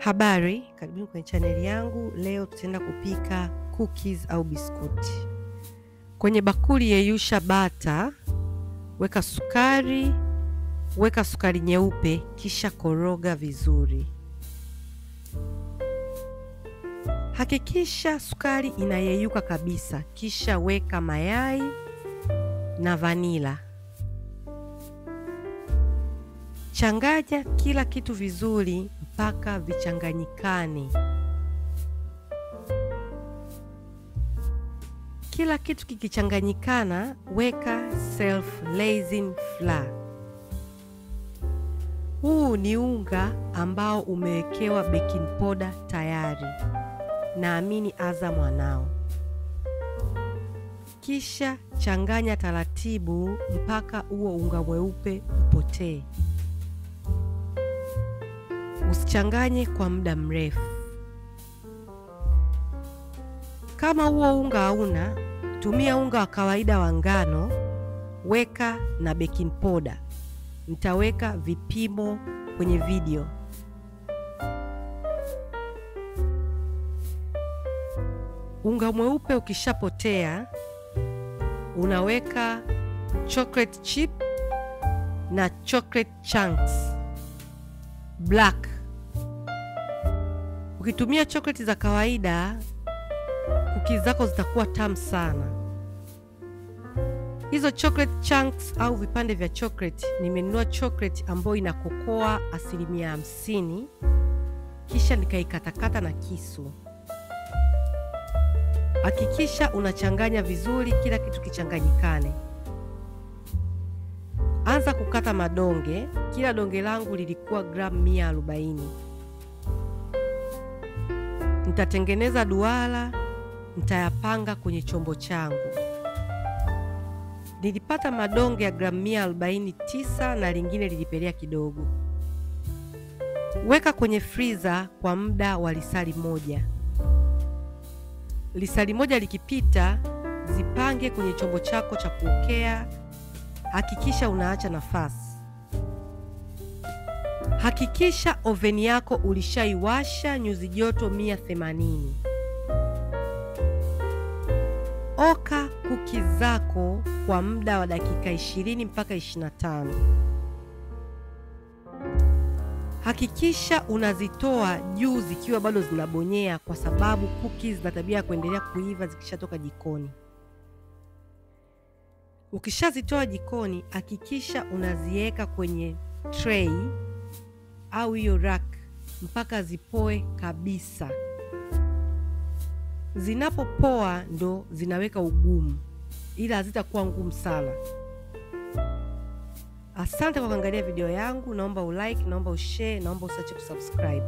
Habari, karibuni kwenye chaneli yangu. Leo tutaenda kupika cookies au biskuti. Kwenye bakuli yeyusha bata, weka sukari nyeupe, kisha koroga vizuri. Hakikisha sukari inayeyuka kabisa, kisha weka mayai na vanila. Changanya kila kitu vizuri mpaka vichanganyikane. Kila kitu kikichanganyikana, weka self-raising flour. Huu ni unga ambao umewekewa baking powder tayari. Naamini aza mwanao. Kisha changanya taratibu mpaka huo unga mweupe upotee. Usichanganye kwa muda mrefu. Kama huo unga hauna, tumia unga wa kawaida wa ngano, weka na baking powder. Nitaweka vipimo kwenye video. Unga mweupe ukishapotea, unaweka chocolate chip na chocolate chunks black. Ukitumia chocolate za kawaida, cookies zako zitakuwa tamu sana. Hizo chocolate chunks au vipande vya chocolate, nimenunua chocolate ambayo ina kokoa 50%, kisha nikaikatakata na kisu. Hakikisha unachanganya vizuri, kila kitu kichanganyikane. Anza kukata madonge. Kila donge langu lilikuwa gramu 140. Nitatengeneza duara, nitayapanga kwenye chombo changu. Nilipata madonge ya gramu 149 na lingine lilipelea kidogo. Weka kwenye freezer kwa muda wa lisali moja. Lisali moja likipita, zipange kwenye chombo chako cha kuokea. Hakikisha unaacha nafasi. Hakikisha oveni yako ulishaiwasha nyuzi joto 180. Oka cookies zako kwa muda wa dakika 20 mpaka 25. Hakikisha unazitoa juu zikiwa bado zinabonyea, kwa sababu cookies zina tabia ya kuendelea kuiva zikishatoka jikoni. Ukishazitoa jikoni, hakikisha unaziweka kwenye tray au hiyo rack mpaka zipoe kabisa. Zinapopoa ndo zinaweka ugumu, ila hazitakuwa ngumu sana. Asante kwa kuangalia video yangu. Naomba ulike, naomba ushare, naomba usiache kusubscribe.